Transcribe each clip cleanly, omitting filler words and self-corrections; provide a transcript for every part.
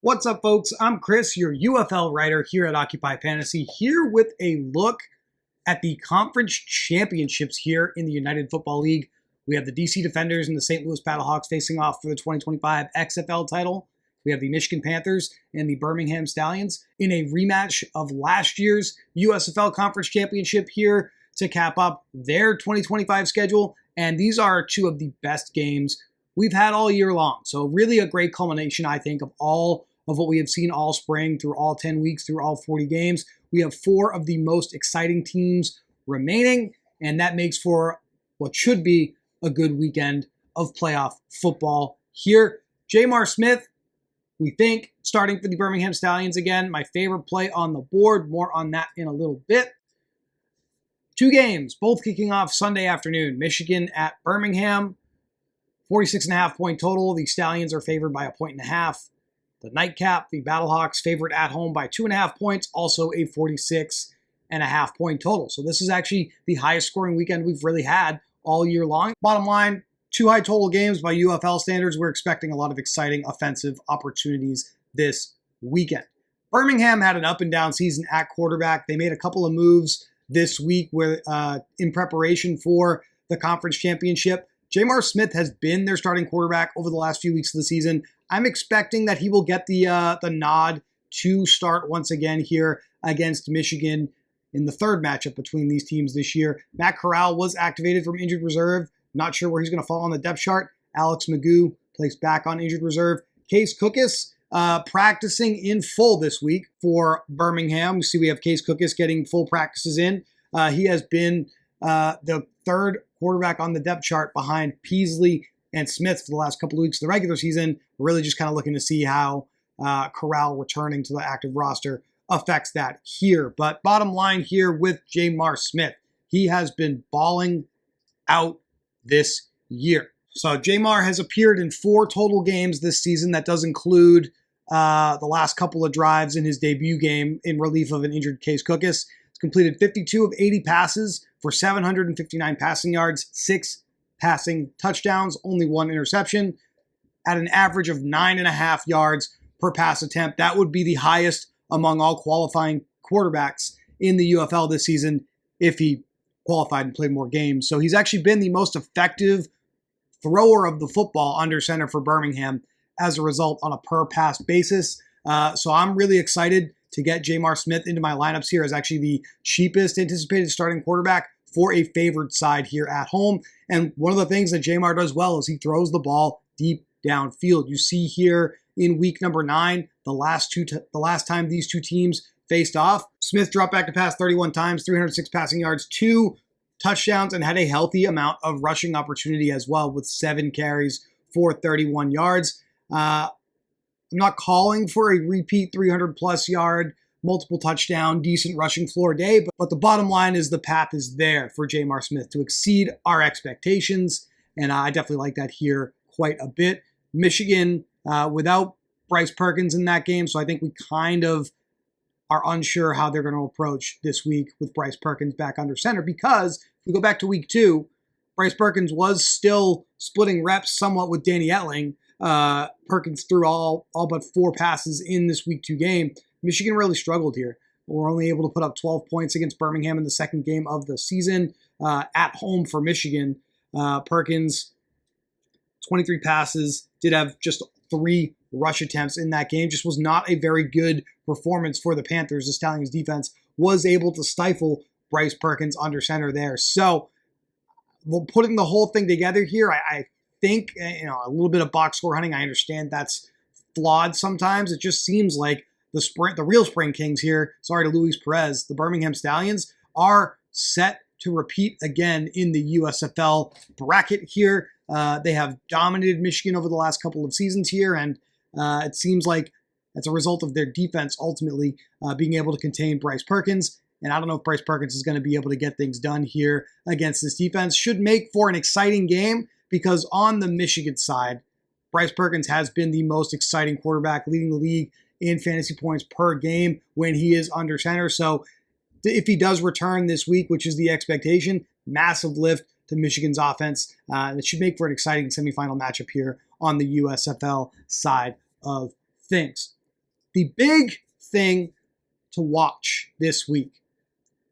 What's up, folks? I'm Chris, your UFL writer here at Occupy Fantasy, here with a look at the conference championships here in the United Football League. We have the DC Defenders and the St. Louis Battlehawks facing off for the 2025 XFL title. We have the Michigan Panthers and the Birmingham Stallions in a rematch of last year's USFL Conference Championship here to cap up their 2025 schedule. And these are two of the best games we've had all year long. So really a great culmination, I think, of all of what we have seen all spring through all 10 weeks, through all 40 games. We have four of the most exciting teams remaining, and that makes for what should be a good weekend of playoff football here. J'Mar Smith, we think, starting for the Birmingham Stallions again. My favorite play on the board. More on that in a little bit. Two games, both kicking off Sunday afternoon. Michigan at Birmingham. 46.5 point total. The Stallions are favored by 1.5. The nightcap, the Battlehawks favored at home by 2.5 points, also a 46.5 point total. So this is actually the highest scoring weekend we've really had all year long. Bottom line, two high total games by UFL standards. We're expecting a lot of exciting offensive opportunities this weekend. Birmingham had an up and down season at quarterback. They made a couple of moves this week where in preparation for the conference championship. J'Mar Smith has been their starting quarterback over the last few weeks of the season. I'm expecting that he will get the nod to start once again here against Michigan in the third matchup between these teams this year. Matt Corral was activated from injured reserve. Not sure where he's going to fall on the depth chart. Alex Magoo placed back on injured reserve. Case Cookus practicing in full this week for Birmingham. You see we have Case Cookus getting full practices in. He has been the third quarterback on the depth chart behind Peasley and Smith for the last couple of weeks of the regular season. We're really just kind of looking to see how Corral returning to the active roster affects that here. But bottom line here with J'Mar Smith, he has been balling out this year. So J'Mar has appeared in 4 total games this season. That does include the last couple of drives in his debut game in relief of an injured Case Cookus. He's completed 52 of 80 passes for 759 passing yards, 6 passing touchdowns, only 1 interception, at an average of 9.5 yards per pass attempt. That would be the highest among all qualifying quarterbacks in the UFL this season if he qualified and played more games. So he's actually been the most effective thrower of the football under center for Birmingham as a result on a per pass basis. So I'm really excited to get J'Mar Smith into my lineups here as actually the cheapest anticipated starting quarterback for a favored side here at home. And one of the things that J'Mar does well is he throws the ball deep downfield. You see here in week number 9, the last time these two teams faced off, Smith dropped back to pass 31 times, 306 passing yards, 2 touchdowns, and had a healthy amount of rushing opportunity as well with 7 carries for 31 yards. I'm not calling for a repeat 300-plus yard, multiple touchdown, decent rushing floor day, but the bottom line is the path is there for J'Mar Smith to exceed our expectations, and I definitely like that here quite a bit. Michigan without Bryce Perkins in that game, so I think we kind of are unsure how they're going to approach this week with Bryce Perkins back under center, because if we go back to week 2, Bryce Perkins was still splitting reps somewhat with Danny Etling. Perkins threw all but 4 passes in this week 2 game. Michigan really struggled here. We're only able to put up 12 points against Birmingham in the second game of the season at home for Michigan. Perkins, 23 passes, did have just 3 rush attempts in that game. Just was not a very good performance for the Panthers. The Stallions defense was able to stifle Bryce Perkins under center there. So putting the whole thing together here, I think, a little bit of box score hunting. I understand that's flawed sometimes. It just seems like the real Spring Kings here, sorry to Luis Perez, the Birmingham Stallions, are set to repeat again in the USFL bracket here. They have dominated Michigan over the last couple of seasons here, and it seems like that's a result of their defense ultimately being able to contain Bryce Perkins. And I don't know if Bryce Perkins is going to be able to get things done here against this defense. Should make for an exciting game, because on the Michigan side, Bryce Perkins has been the most exciting quarterback, leading the league in fantasy points per game when he is under center. So if he does return this week, which is the expectation, massive lift to Michigan's offense. It should make for an exciting semifinal matchup here on the USFL side of things. The big thing to watch this week,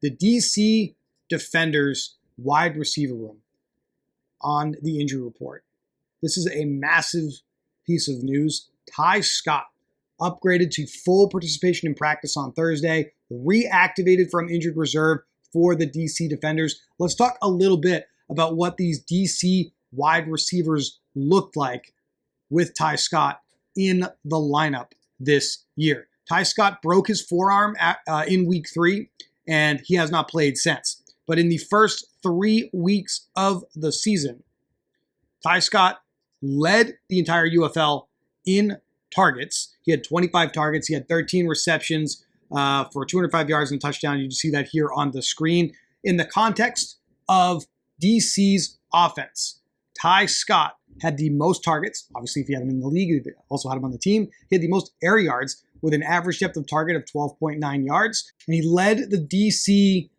the DC Defenders wide receiver room on the injury report. This is a massive piece of news. Ty Scott upgraded to full participation in practice on Thursday, reactivated from injured reserve for the DC Defenders. Let's talk a little bit about what these DC wide receivers looked like with Ty Scott in the lineup this year. Ty Scott broke his forearm in week 3, and he has not played since. But in the first 3 weeks of the season, Ty Scott led the entire UFL in targets. He had 25 targets. He had 13 receptions for 205 yards and a touchdown. You can see that here on the screen. In the context of DC's offense, Ty Scott had the most targets. Obviously, if he had him in the league, he also had him on the team. He had the most air yards with an average depth of target of 12.9 yards. And he led the DC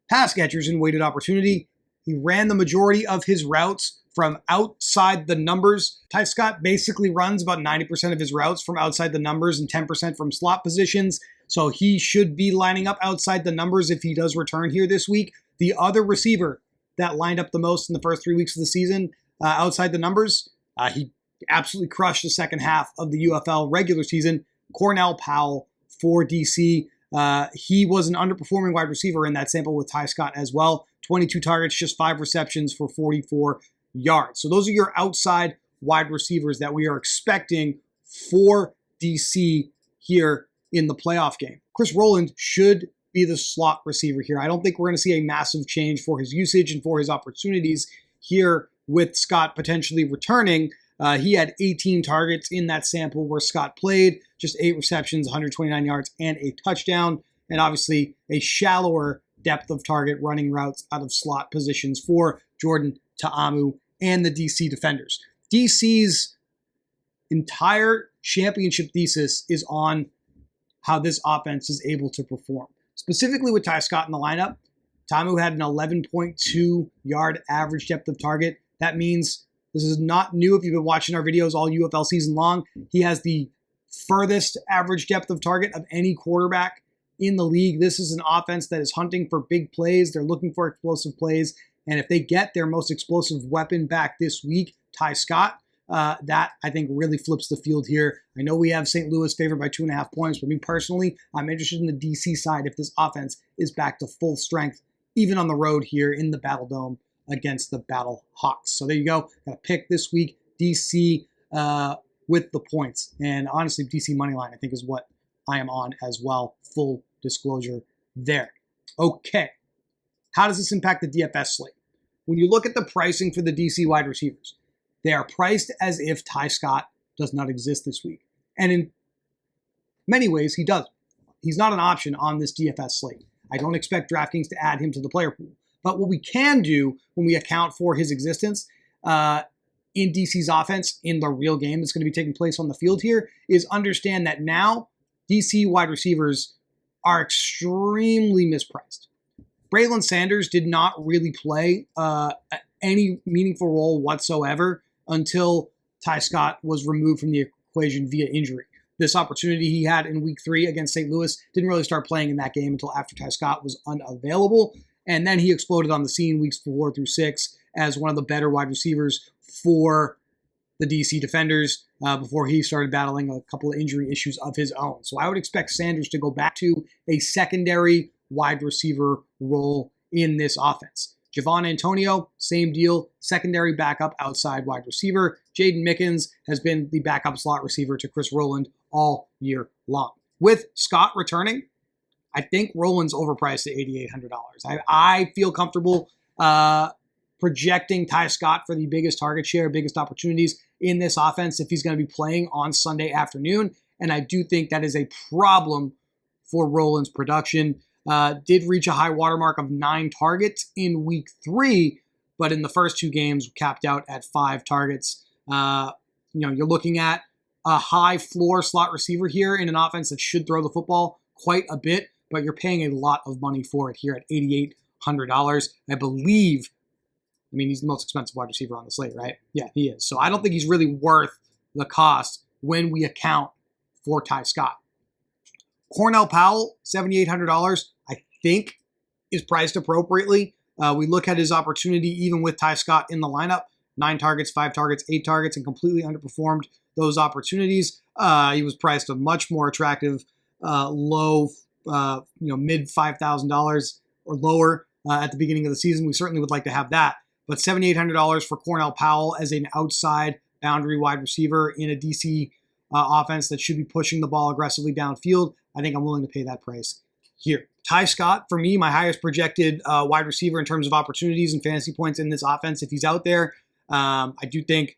pass catchers in weighted opportunity. He ran the majority of his routes from outside the numbers. Ty Scott basically runs about 90% of his routes from outside the numbers and 10% from slot positions. So he should be lining up outside the numbers if he does return here this week. The other receiver that lined up the most in the first 3 weeks of the season outside the numbers, he absolutely crushed the second half of the UFL regular season. Cornell Powell for DC. He was an underperforming wide receiver in that sample with Ty Scott as well. 22 targets, just 5 receptions for 44 yards. So those are your outside wide receivers that we are expecting for DC here in the playoff game. Chris Roland should be the slot receiver here. I don't think we're going to see a massive change for his usage and for his opportunities here with Scott potentially returning. He had 18 targets in that sample where Scott played, just 8 receptions, 129 yards, and a touchdown. And obviously a shallower depth of target running routes out of slot positions for Jordan Ta'amu and the DC Defenders. DC's entire championship thesis is on how this offense is able to perform. Specifically with Ty Scott in the lineup, Ta'amu had an 11.2 yard average depth of target. That means this is not new if you've been watching our videos all UFL season long. He has the furthest average depth of target of any quarterback in the league. This is an offense that is hunting for big plays. They're looking for explosive plays. And if they get their most explosive weapon back this week, Ty Scott, that I think really flips the field here. I know we have St. Louis favored by 2.5 points, but me personally, I'm interested in the DC side if this offense is back to full strength, even on the road here in the Battle Dome against the Battle Hawks. So there you go. Got a pick this week, DC with the points. And honestly, DC Moneyline I think is what I am on as well. Full disclosure there. Okay. How does this impact the DFS slate? When you look at the pricing for the DC wide receivers, they are priced as if Ty Scott does not exist this week. And in many ways, he doesn't. He's not an option on this DFS slate. I don't expect DraftKings to add him to the player pool. But what we can do when we account for his existence in DC's offense in the real game that's going to be taking place on the field here is understand that now DC wide receivers are extremely mispriced. Braylon Sanders did not really play any meaningful role whatsoever until Ty Scott was removed from the equation via injury. This opportunity he had in week 3 against St. Louis didn't really start playing in that game until after Ty Scott was unavailable. And then he exploded on the scene weeks 4 through 6 as one of the better wide receivers for the DC Defenders before he started battling a couple of injury issues of his own. So I would expect Sanders to go back to a secondary wide receiver role in this offense. Javon Antonio, same deal, secondary backup outside wide receiver. Jaden Mickens has been the backup slot receiver to Chris Roland all year long. With Scott returning, I think Roland's overpriced at $8,800. I feel comfortable projecting Ty Scott for the biggest target share, biggest opportunities in this offense if he's going to be playing on Sunday afternoon. And I do think that is a problem for Roland's production. Did reach a high watermark of 9 targets in week 3, but in the first 2 games capped out at 5 targets. You're looking at a high floor slot receiver here in an offense that should throw the football quite a bit, but you're paying a lot of money for it here at $8,800. I believe, he's the most expensive wide receiver on the slate, right? Yeah, he is. So I don't think he's really worth the cost when we account for Ty Scott. Cornell Powell, $7,800, I think is priced appropriately. We look at his opportunity even with Ty Scott in the lineup. 9 targets, 5 targets, 8 targets, and completely underperformed those opportunities. He was priced a much more attractive low, mid $5,000 or lower at the beginning of the season. We certainly would like to have that. But $7,800 for Cornell Powell as an outside boundary wide receiver in a DC offense that should be pushing the ball aggressively downfield, I think I'm willing to pay that price here. Ty Scott, for me, my highest projected wide receiver in terms of opportunities and fantasy points in this offense. If he's out there, I do think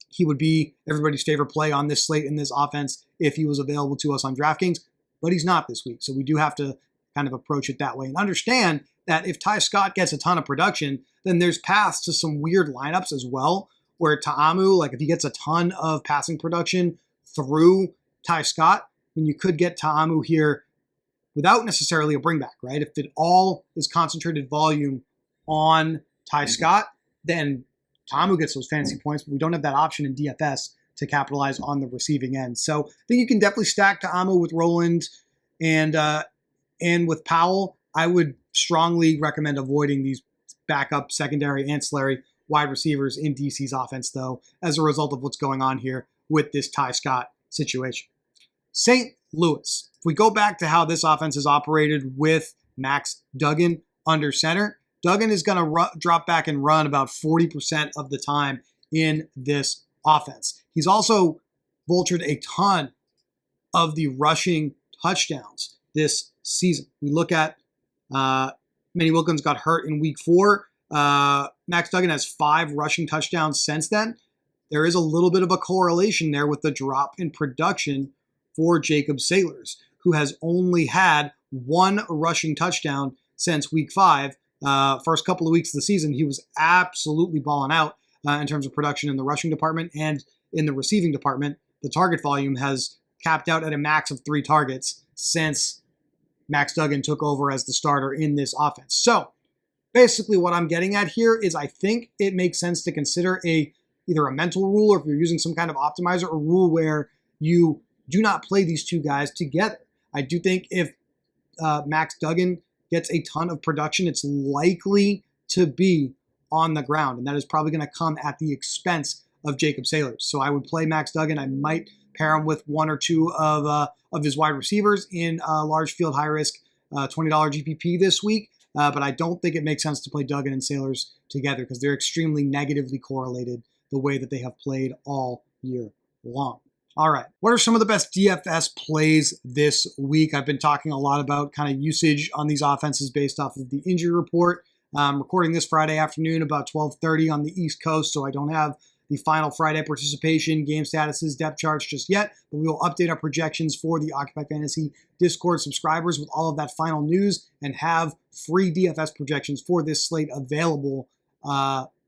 he would be everybody's favorite play on this slate in this offense if he was available to us on DraftKings, but he's not this week. So we do have to kind of approach it that way and understand that if Ty Scott gets a ton of production, then there's paths to some weird lineups as well, where Ta'amu, like if he gets a ton of passing production through Ty Scott, then you could get Ta'amu here without necessarily a bringback, right? If it all is concentrated volume on Ty Scott, then Ta'amu gets those fantasy points, but we don't have that option in DFS to capitalize on the receiving end. So I think you can definitely stack Ta'amu with Roland and with Powell. I would strongly recommend avoiding these backup, secondary, ancillary wide receivers in DC's offense, though, as a result of what's going on here with this Ty Scott situation. St. Louis. If we go back to how this offense is operated with Max Duggan under center, Duggan is going to drop back and run about 40% of the time in this offense. He's also vultured a ton of the rushing touchdowns this season. We look at Manny Wilkins got hurt in week 4. Max Duggan has 5 rushing touchdowns since then. There is a little bit of a correlation there with the drop in production for Jacob Saylors, who has only had 1 rushing touchdown since week 5. First couple of weeks of the season, he was absolutely balling out in terms of production in the rushing department and in the receiving department. The target volume has capped out at a max of 3 targets since Max Duggan took over as the starter in this offense. So basically what I'm getting at here is I think it makes sense to consider either a mental rule, or if you're using some kind of optimizer, a rule where you do not play these two guys together. I do think if Max Duggan gets a ton of production, it's likely to be on the ground, and that is probably going to come at the expense of Jacob Saylors. So I would play Max Duggan. I might pair him with 1 or 2 of his wide receivers in large field, high risk, $20 GPP this week. But I don't think it makes sense to play Duggan and Saylors together because they're extremely negatively correlated the way that they have played all year long. All right, what are some of the best DFS plays this week? I've been talking a lot about kind of usage on these offenses based off of the injury report. I'm recording this Friday afternoon about 12:30 on the East Coast, so I don't have the final Friday participation, game statuses, depth charts just yet, but we will update our projections for the Occupy Fantasy Discord subscribers with all of that final news and have free DFS projections for this slate available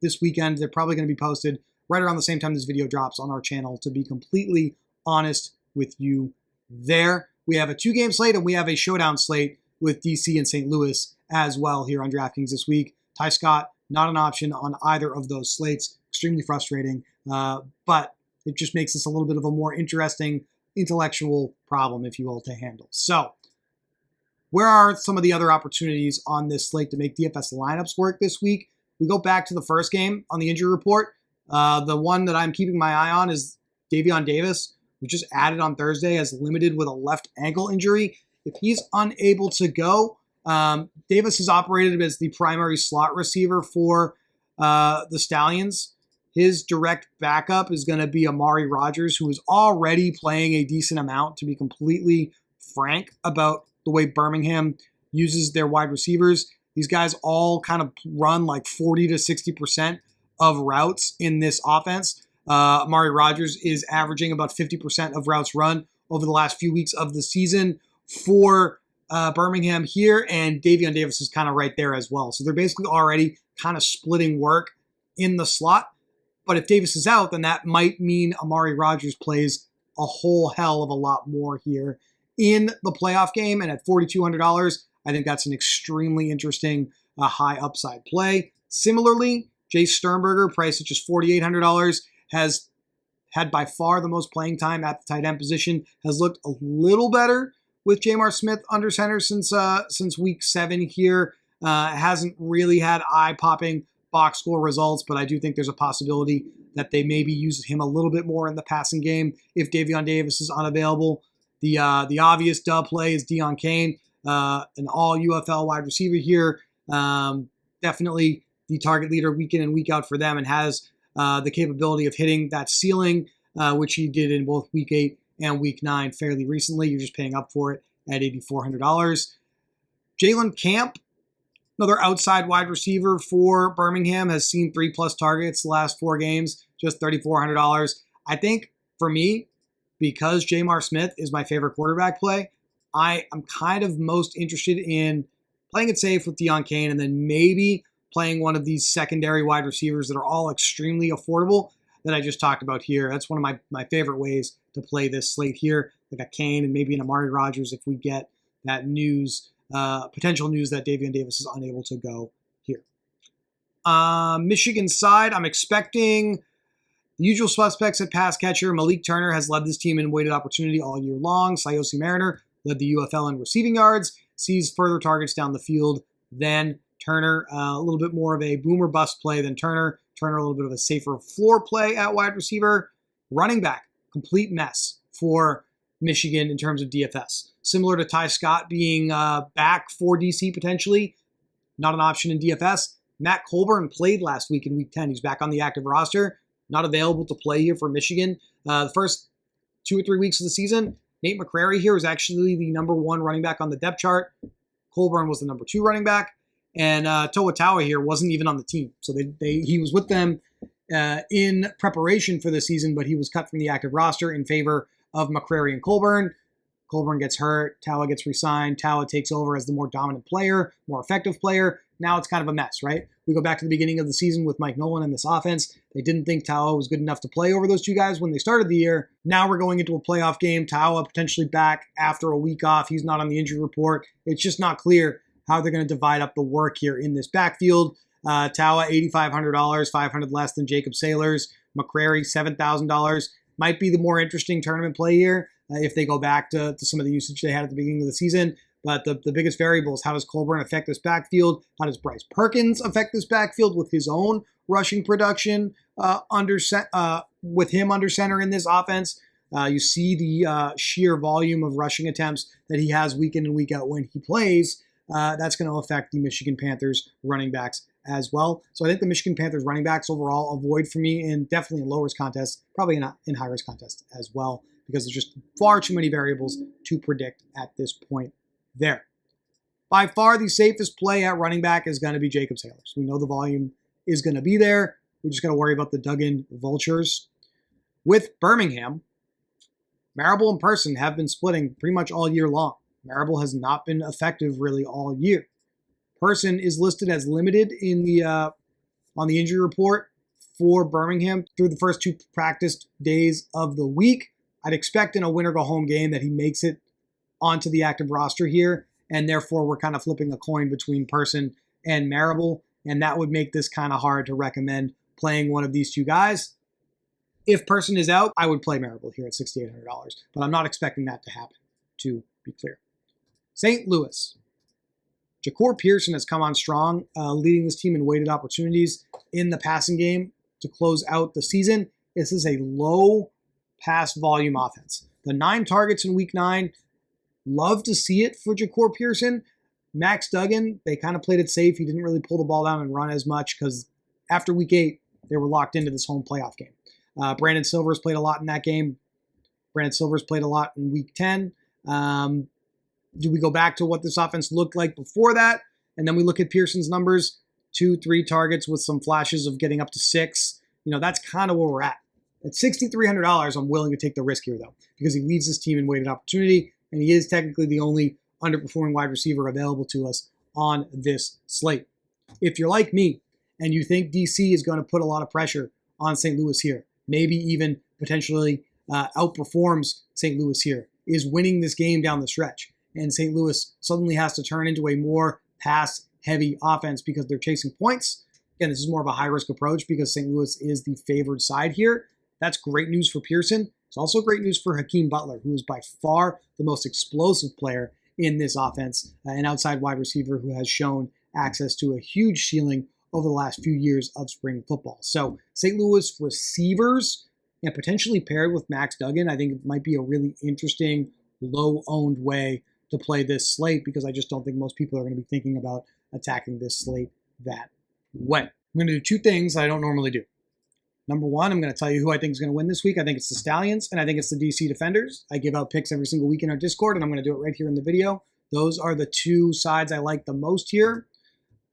this weekend. They're probably going to be posted right around the same time this video drops on our channel, to be completely honest with you there. We have a 2-game slate and we have a showdown slate with DC and St. Louis as well here on DraftKings this week. Ty Scott, not an option on either of those slates. Extremely frustrating, but it just makes this a little bit of a more interesting intellectual problem, if you will, to handle. So where are some of the other opportunities on this slate to make DFS lineups work this week? We go back to the first game on the injury report. The one that I'm keeping my eye on is Davion Davis, who just added on Thursday as limited with a left ankle injury. If he's unable to go, Davis has operated as the primary slot receiver for the Stallions. His direct backup is going to be Amari Rodgers, who is already playing a decent amount, to be completely frank about the way Birmingham uses their wide receivers. These guys all kind of run like 40 to 60% of routes in this offense. Amari Rodgers is averaging about 50% of routes run over the last few weeks of the season for Birmingham here, and Davion Davis is kind of right there as well. So they're basically already kind of splitting work in the slot. But if Davis is out, then that might mean Amari Rodgers plays a whole hell of a lot more here in the playoff game. And at $4,200, I think that's an extremely interesting high upside play. Similarly, Jay Sternberger, priced at just $4,800, has had by far the most playing time at the tight end position, has looked a little better with Jamar Smith under center since week 7 here. Hasn't really had eye-popping box score results, but I do think there's a possibility that they maybe use him a little bit more in the passing game if Davion Davis is unavailable. The obvious dub play is Deon Cain, an all UFL wide receiver here. Definitely the target leader week in and week out for them, and has the capability of hitting that ceiling, which he did in both week 8 and week 9 fairly recently. You're just paying up for it at $8,400. Jalen Camp, another outside wide receiver for Birmingham, has seen 3+ targets the last 4 games, just $3,400. I think for me, because Jamar Smith is my favorite quarterback play, I am kind of most interested in playing it safe with Deon Cain and then maybe playing one of these secondary wide receivers that are all extremely affordable that I just talked about here. That's one of my favorite ways to play this slate here, like a Cain and maybe an Amari Rodgers if we get that news, potential news that Davion Davis is unable to go here. Michigan side, I'm expecting the usual suspects at pass catcher. Malik Turner has led this team in weighted opportunity all year long. Sayosi Mariner led the UFL in receiving yards, sees further targets down the field than Turner. A little bit more of a boomer bust play than Turner. Turner a little bit of a safer floor play at wide receiver. Running back, complete mess for Michigan in terms of DFS. Similar to Ty Scott being back for DC potentially, not an option in DFS. Matt Colburn played last week in week 10. He's back on the active roster, not available to play here for Michigan. The first 2 or 3 weeks of the season, Nate McCrary here was actually the number 1 running back on the depth chart. Colburn was the number 2 running back. And Toa Taua here wasn't even on the team. So he was with them in preparation for the season, but he was cut from the active roster in favor of McCrary and Colburn. Colburn gets hurt. Taua gets re-signed. Taua takes over as the more dominant player, more effective player. Now it's kind of a mess, right? We go back to the beginning of the season with Mike Nolan and this offense. They didn't think Taua was good enough to play over those 2 guys when they started the year. Now we're going into a playoff game. Taua potentially back after a week off. He's not on the injury report. It's just not clear how they're going to divide up the work here in this backfield. Taua, $8,500, $500 less than Jacob Saylors. McCrary, $7,000. Might be the more interesting tournament play here if they go back to some of the usage they had at the beginning of the season. But the biggest variable is how does Colburn affect this backfield? How does Bryce Perkins affect this backfield with his own rushing production with him under center in this offense? You see the sheer volume of rushing attempts that he has week in and week out when he plays. That's going to affect the Michigan Panthers running backs as well. So I think the Michigan Panthers running backs overall avoid for me, and definitely in low-risk contests, probably in high-risk contests as well, because there's just far too many variables to predict at this point there. By far, the safest play at running back is going to be Jacob Saylors. We know the volume is going to be there. We're just going to worry about the dug-in vultures. With Birmingham, Marable and Person have been splitting pretty much all year long. Marable has not been effective really all year. Person is listed as limited in the on the injury report for Birmingham through the first 2 practice days of the week. I'd expect in a win-or-go-home game that he makes it onto the active roster here, and therefore we're kind of flipping a coin between Person and Marable, and that would make this kind of hard to recommend playing one of these 2 guys. If Person is out, I would play Marable here at $6,800, but I'm not expecting that to happen, to be clear. St. Louis. Ja'Cour Pearson has come on strong, leading this team in weighted opportunities in the passing game to close out the season. This is a low pass volume offense. The 9 targets in week 9, love to see it for Ja'Cour Pearson. Max Duggan, they kind of played it safe. He didn't really pull the ball down and run as much because after week 8, they were locked into this home playoff game. Brandon Silvers played a lot in that game. Brandon Silvers played a lot in week 10. Do we go back to what this offense looked like before that? And then we look at Pearson's numbers, 2, 3 targets with some flashes of getting up to 6. That's kind of where we're at. At $6,300, I'm willing to take the risk here, though, because he leads this team in weighted opportunity, and he is technically the only underperforming wide receiver available to us on this slate. If you're like me and you think DC is going to put a lot of pressure on St. Louis here, maybe even potentially outperforms St. Louis here, is winning this game down the stretch, and St. Louis suddenly has to turn into a more pass-heavy offense because they're chasing points. Again, this is more of a high-risk approach because St. Louis is the favored side here. That's great news for Pearson, It's also great news for Hakeem Butler, who is by far the most explosive player in this offense, an outside wide receiver who has shown access to a huge ceiling over the last few years of spring football. So St. Louis receivers, and potentially paired with Max Duggan, I think it might be a really interesting, low-owned way to play this slate, because I just don't think most people are going to be thinking about attacking this slate that way. I'm going to do two things I don't normally do. Number one, I'm going to tell you who I think is going to win this week. I think it's the Stallions, and I think it's the DC Defenders. I give out picks every single week in our Discord, and I'm going to do it right here in the video. Those are the two sides I like the most here.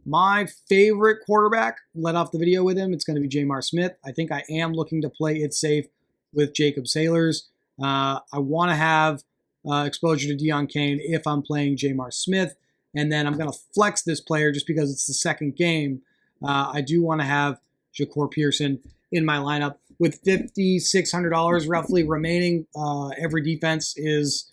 My favorite quarterback, led off the video with him, it's going to be J'Mar Smith. I think I am looking to play it safe with Jacob Sailors. I want to have exposure to Deion Kane if I'm playing J'Mar Smith, and then I'm going to flex this player just because it's the second game. I do want to have Ja'Cour Pearson in my lineup with $5,600 roughly remaining. Every defense is,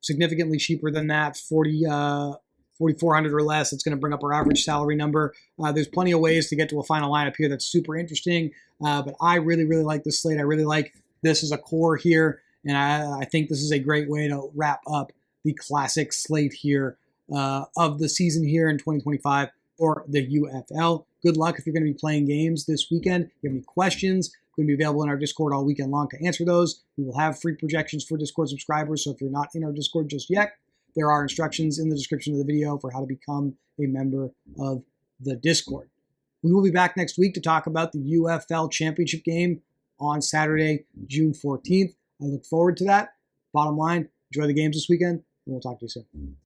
significantly cheaper than that. 4,400 or less. It's going to bring up our average salary number. There's plenty of ways to get to a final lineup here that's super interesting. But I really, really like this slate. I really like this as a core here, and I think this is a great way to wrap up the classic slate here of the season here in 2025 for the UFL. Good luck if you're going to be playing games this weekend. If you have any questions, going to be available in our Discord all weekend long to answer those. We will have free projections for Discord subscribers, so if you're not in our Discord just yet, there are instructions in the description of the video for how to become a member of the Discord. We will be back next week to talk about the UFL Championship game on Saturday, June 14th. I look forward to that. Bottom line, enjoy the games this weekend, and we'll talk to you soon.